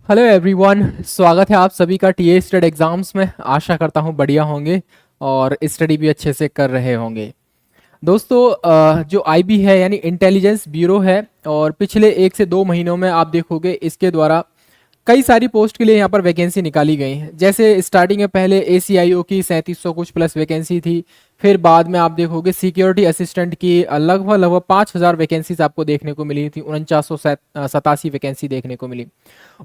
Hello everyone, स्वागत है आप सभी का टीए स्टेट एग्जाम्स में। आशा करता हूँ बढ़िया होंगे और स्टडी भी अच्छे से कर रहे होंगे। दोस्तों, जो आईबी है यानी इंटेलिजेंस ब्यूरो है, और पिछले 1 से 2 महीनों में आप देखोगे इसके द्वारा कई सारी पोस्ट के लिए यहाँ पर वैकेंसी निकाली गई हैं। जैसे स्टार्टिंग में पहले एसीआईओ की 3700 कुछ प्लस वैकेंसी थी। फिर बाद में आप देखोगे सिक्योरिटी असिस्टेंट की लगभग लगभग 5000 वैकेंसीज आपको देखने को मिली थी। 4987 वैकेंसी देखने को मिली।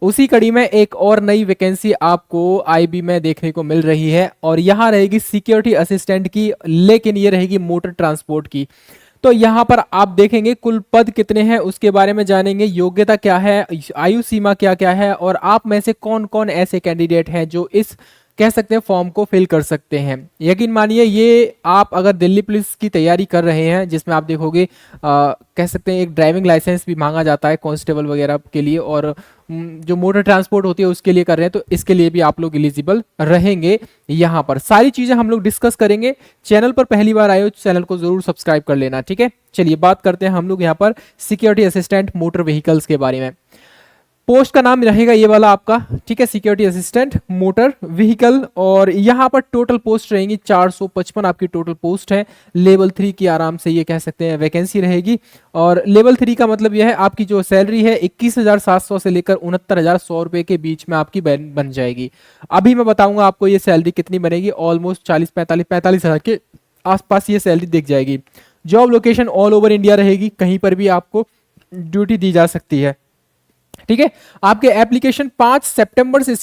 उसी कड़ी में एक और नई वैकेंसी आपको आईबी में देखने को मिल रही है, और यहाँ रहेगी सिक्योरिटी असिस्टेंट की, लेकिन ये रहेगी मोटर ट्रांसपोर्ट की। तो यहाँ पर आप देखेंगे कुल पद कितने हैं उसके बारे में जानेंगे, योग्यता क्या है, आयु सीमा क्या क्या है, और आप में से कौन कौन ऐसे कैंडिडेट हैं जो इस कह सकते हैं फॉर्म को फिल कर सकते हैं। यकीन मानिए, ये आप अगर दिल्ली पुलिस की तैयारी कर रहे हैं, जिसमें आप देखोगे कह सकते हैं एक ड्राइविंग लाइसेंस भी मांगा जाता है कांस्टेबल वगैरह के लिए, और जो मोटर ट्रांसपोर्ट होती है उसके लिए कर रहे हैं, तो इसके लिए भी आप लोग एलिजिबल रहेंगे। यहाँ पर सारी चीजें हम लोग डिस्कस करेंगे। चैनल पर पहली बार आए हो चैनल को जरूर सब्सक्राइब कर लेना, ठीक है। चलिए बात करते हैं हम लोग यहाँ पर सिक्योरिटी असिस्टेंट मोटर व्हीकल्स के बारे में। पोस्ट का नाम रहेगा ये वाला आपका, ठीक है, सिक्योरिटी असिस्टेंट मोटर व्हीकल। और यहाँ पर टोटल पोस्ट रहेंगी 455 आपकी टोटल पोस्ट है। लेवल 3 की आराम से ये कह सकते हैं वैकेंसी रहेगी। और लेवल 3 का मतलब यह है आपकी जो सैलरी है 21,700 से लेकर 69,100 रुपए के बीच में आपकी बन जाएगी। अभी मैं बताऊंगा आपको ये सैलरी कितनी बनेगी। ऑलमोस्ट 40-45 हज़ार के आसपास ये सैलरी दिख जाएगी। Job location all over India रहेगी, कहीं पर भी आपको ड्यूटी दी जा सकती है, ठीक है। आपके एप्लीकेशन 6 सितंबर से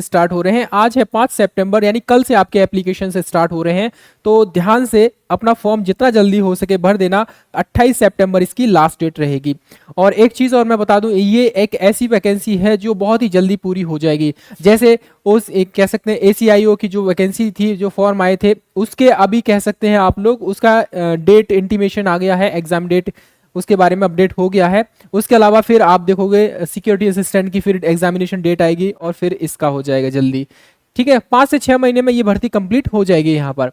स्टार्ट हो रहे हैं। आज है 5 सितंबर, यानी कल से आपके एप्लीकेशन से स्टार्ट हो रहे हैं। तो ध्यान से अपना फॉर्म जितना जल्दी हो सके भर देना। 28 सितंबर इसकी लास्ट डेट रहेगी। और एक चीज और मैं बता दूं, ये एक ऐसी वैकेंसी है जो बहुत ही जल्दी पूरी हो जाएगी। जैसे उस एक कह सकते हैं एसीआईओ की जो वैकेंसी थी, जो फॉर्म आए थे, उसके अभी कह सकते हैं आप लोग उसका डेट इंटीमेशन आ गया है, एग्जाम डेट उसके बारे में अपडेट हो गया है। उसके अलावा फिर आप देखोगे सिक्योरिटी असिस्टेंट की फिर एग्जामिनेशन डेट आएगी, और फिर इसका हो जाएगा जल्दी, ठीक है। 5 से 6 महीने में ये भर्ती कंप्लीट हो जाएगी। यहाँ पर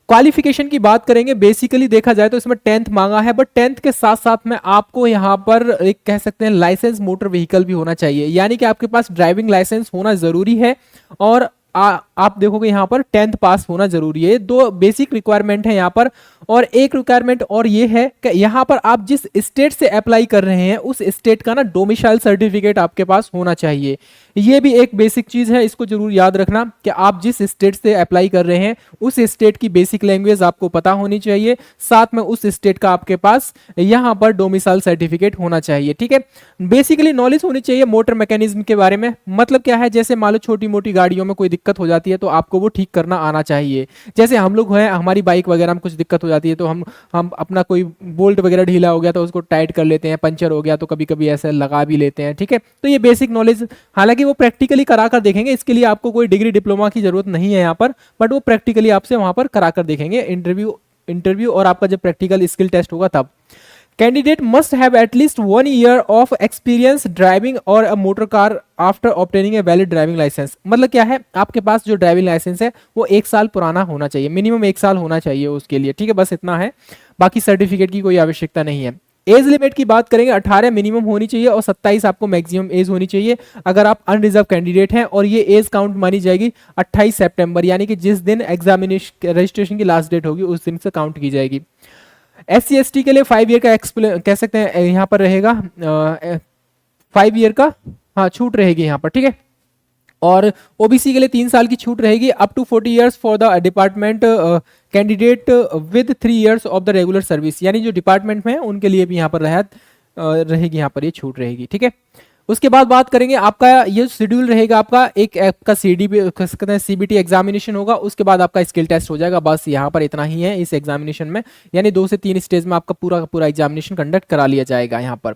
क्वालिफिकेशन की बात करेंगे। बेसिकली देखा जाए तो इसमें 10th मांगा है, बट 10th के साथ साथ में आपको यहाँ पर एक कह सकते हैं लाइसेंस मोटर व्हीकल भी होना चाहिए, यानी कि आपके पास ड्राइविंग लाइसेंस होना जरूरी है। और आप देखोगे यहाँ पर 10th पास होना जरूरी है। 2 बेसिक रिक्वायरमेंट है यहाँ पर। और एक रिक्वायरमेंट और ये है कि यहाँ पर आप जिस स्टेट से अप्लाई कर रहे हैं उस स्टेट का ना डोमिसाइल सर्टिफिकेट आपके पास होना चाहिए। ये भी एक बेसिक चीज है, इसको जरूर याद रखना कि आप जिस स्टेट से अप्लाई कर रहे हैं उस स्टेट की बेसिक लैंग्वेज आपको पता होनी चाहिए, साथ में उस स्टेट का आपके पास यहाँ पर डोमिसाइल सर्टिफिकेट होना चाहिए, ठीक है। बेसिकली नॉलेज होनी चाहिए मोटर मैकेनिज्म के बारे में। मतलब क्या है, जैसे मान लो छोटी मोटी गाड़ियों में कोई दिक्कत हो जाती है तो आपको वो ठीक करना आना चाहिए। जैसे हम लोग हैं, हमारी बाइक वगैरह में कुछ दिक्कत हो जाती है तो हम अपना कोई बोल्ट वगैरह ढीला हो गया तो उसको टाइट कर लेते हैं, पंचर हो गया तो कभी कभी ऐसे लगा भी लेते हैं, ठीक है। तो ये बेसिक नॉलेज, हालांकि वो प्रैक्टिकली करा कर देखेंगे, इसके लिए आपको कोई डिग्री डिप्लोमा की जरूरत नहीं है यहाँ पर, बट वो प्रैक्टिकली आपसे वहां पर करा कर देखेंगे इंटरव्यू और आपका जब प्रैक्टिकल स्किल टेस्ट होगा तब। Candidate must have at least 1 year of experience driving और a motor car after obtaining a valid driving licence. मतलब क्या है, आपके पास जो ड्राइविंग लाइसेंस है वो 1 साल पुराना होना चाहिए, मिनिमम 1 साल होना चाहिए उसके लिए, ठीक है। बस इतना है, बाकी सर्टिफिकेट की कोई आवश्यकता नहीं है। एज लिमिट की बात करेंगे, 18 मिनिमम होनी चाहिए और 27 आपको मैक्सिमम एज होनी चाहिए अगर आप अनरिजर्व कैंडिडेट हैं। और ये एज काउंट मानी जाएगी 28 सितंबर, यानी कि जिस दिन एग्जामिनेशन रजिस्ट्रेशन की लास्ट डेट होगी उस दिन से काउंट की जाएगी। SC/ST के लिए 5 ईयर का कह सकते हैं यहाँ पर रहेगा 5 ईयर का, हाँ, छूट रहेगी यहाँ पर, ठीक है। और ओबीसी के लिए 3 साल की छूट रहेगी, up to 40 years for the department candidate with 3 years of the regular service, यानी जो डिपार्टमेंट में है उनके लिए भी यहाँ पर रहेगी, यहाँ पर ये छूट रहेगी, ठीक है। उसके बाद बात करेंगे आपका ये शेड्यूल रहेगा, आपका एक आपका CBT एग्जामिनेशन होगा, उसके बाद आपका स्किल टेस्ट हो जाएगा। बस यहाँ पर इतना ही है इस एग्जामिनेशन में, यानी 2 से 3 स्टेज में आपका पूरा का पूरा एग्जामिनेशन कंडक्ट करा लिया जाएगा यहाँ पर।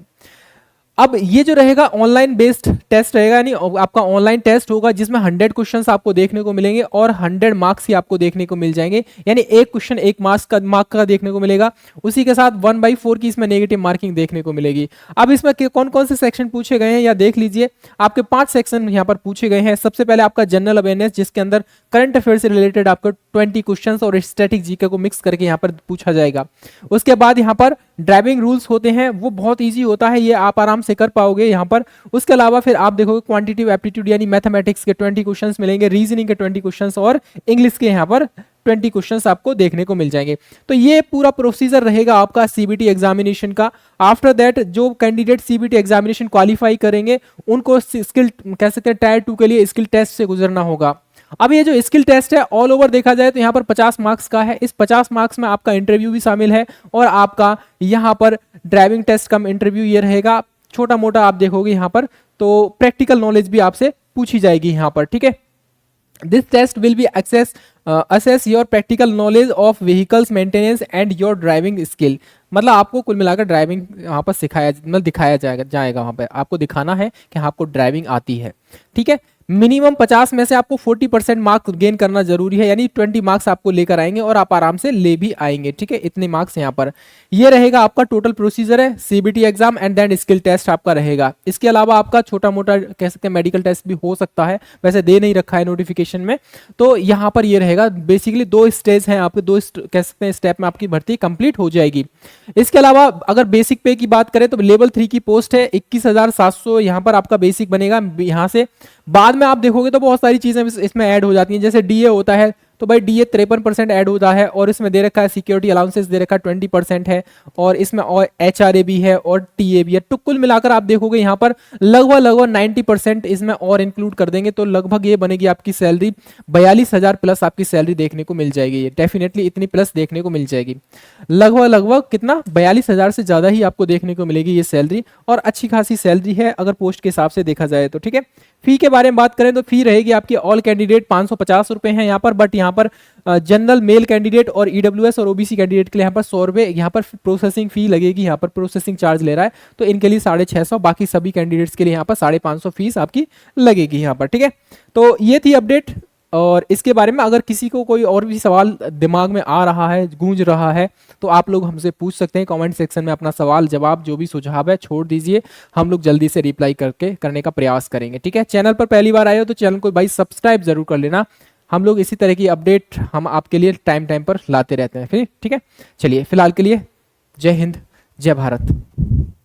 अब ये जो रहेगा ऑनलाइन बेस्ड टेस्ट रहेगा, यानी आपका ऑनलाइन टेस्ट होगा जिसमें 100 क्वेश्चंस आपको देखने को मिलेंगे और 100 मार्क्स ही आपको देखने को मिल जाएंगे, यानी एक क्वेश्चन 1 मार्क का देखने को मिलेगा। उसी के साथ 1/4 की इसमें नेगेटिव मार्किंग देखने को मिलेगी। अब इसमें कौन कौन से सेक्शन पूछे गए हैं या देख लीजिए। आपके 5 सेक्शन यहाँ पर पूछे गए हैं। सबसे पहले आपका जनरल अवेयरनेस, जिसके अंदर करंट अफेयर से रिलेटेड आपको 20 क्वेश्चंस और स्टैटिक जीके को मिक्स करके यहाँ पर पूछा जाएगा। उसके बाद यहाँ पर ड्राइविंग रूल्स होते हैं, वो बहुत ईजी होता है, ये आप आराम से कर पाओगे यहाँ पर। उसके अलावा फिर आप देखोगे क्वांटिटेटिव एप्टीट्यूड यानी मैथमेटिक्स के 20 क्वेश्चंस मिलेंगे, रीजनिंग के 20 क्वेश्चंस और इंग्लिश के यहाँ पर 20 क्वेश्चंस आपको देखने को मिल जाएंगे। तो ये पूरा प्रोसीजर रहेगा आपका सीबीटी एग्जामिनेशन का। आफ्टर दैट जो कैंडिडेट सीबीटी एग्जामिनेशन क्वालिफाई करेंगे उनको स्किल कह सकते हैं टायर 2 के लिए स्किल टेस्ट से गुजरना होगा। अब ये जो स्किल टेस्ट है ऑल ओवर देखा जाए तो यहाँ पर 50 मार्क्स का है। इस 50 मार्क्स में आपका इंटरव्यू भी शामिल है और आपका यहाँ पर ड्राइविंग टेस्ट कम इंटरव्यू ये रहेगा। छोटा मोटा आप देखोगे यहाँ पर तो प्रैक्टिकल नॉलेज भी आपसे पूछी जाएगी यहाँ पर, ठीक है। This test will be assess your practical knowledge of vehicles maintenance and your driving skill. मतलब आपको कुल मिलाकर ड्राइविंग यहाँ पर दिखाया जाएगा वहाँ पे आपको दिखाना है कि हाँ आपको ड्राइविंग आती है, ठीक है। मिनिमम 50 में से आपको 40% मार्क्स गेन करना जरूरी है, यानी 20 मार्क्स आपको लेकर आएंगे और आप आराम से ले भी आएंगे, ठीक है। इतने मार्क्स यहाँ पर ये रहेगा आपका टोटल प्रोसीजर है। CBT exam and then skill test आपका रहेगा। इसके अलावा आपका छोटा मोटा कह सकते हैं मेडिकल टेस्ट भी हो सकता है, वैसे दे नहीं रखा है नोटिफिकेशन में। तो यहाँ पर ये रहेगा बेसिकली 2 स्टेज हैं आपके, 2 कह सकते हैं स्टेप में आपकी भर्ती कंप्लीट हो जाएगी। इसके अलावा अगर बेसिक पे की बात करें तो लेवल 3 की पोस्ट है 21,700 यहाँ पर आपका बेसिक बनेगा। यहाँ से बाद में आप देखोगे तो बहुत सारी चीजें इसमें ऐड हो जाती हैं, जैसे डीए होता है तो भाई डीए 53% ऐड होता है और इसमें दे रखा है सिक्योरिटी अलाउंसेस दे रखा है 20% है और इसमें और एचआरए भी है और टीए भी है। तो कुल मिलाकर आप देखोगे यहाँ पर लगभग 90% इसमें और इंक्लूड कर देंगे तो लगभग ये बनेगी आपकी सैलरी 42,000 प्लस आपकी सैलरी देखने को मिल जाएगी। ये डेफिनेटली इतनी प्लस देखने को मिल जाएगी, लगभग कितना 42,000 से ज्यादा ही आपको देखने को मिलेगी ये सैलरी और अच्छी खासी सैलरी है अगर पोस्ट के हिसाब से देखा जाए तो, ठीक है। फी के बारे में बात करें तो फी रहेगी आपकी ऑल कैंडिडेट 550 रुपए है यहाँ पर, बट यहाँ पर जनरल मेल कैंडिडेट और ईडब्ल्यूएस और ओबीसी कैंडिडेट के लिए यहाँ पर 100 रुपए यहाँ पर प्रोसेसिंग फी लगेगी, यहाँ पर प्रोसेसिंग चार्ज ले रहा है तो इनके लिए 650, बाकी सभी कैंडिडेट्स के लिए यहाँ पर 550 फीस आपकी लगेगी यहाँ पर, ठीक है। तो ये थी अपडेट और इसके बारे में अगर किसी को कोई और भी सवाल दिमाग में आ रहा है, गूंज रहा है तो आप लोग हमसे पूछ सकते हैं कमेंट सेक्शन में। अपना सवाल जवाब जो भी सुझाव है छोड़ दीजिए, हम लोग जल्दी से रिप्लाई करने का प्रयास करेंगे, ठीक है। चैनल पर पहली बार आए हो तो चैनल को भाई सब्सक्राइब जरूर कर लेना। हम लोग इसी तरह की अपडेट हम आपके लिए टाइम पर लाते रहते हैं फिर, ठीक है। चलिए फिलहाल के लिए जय हिंद, जय भारत।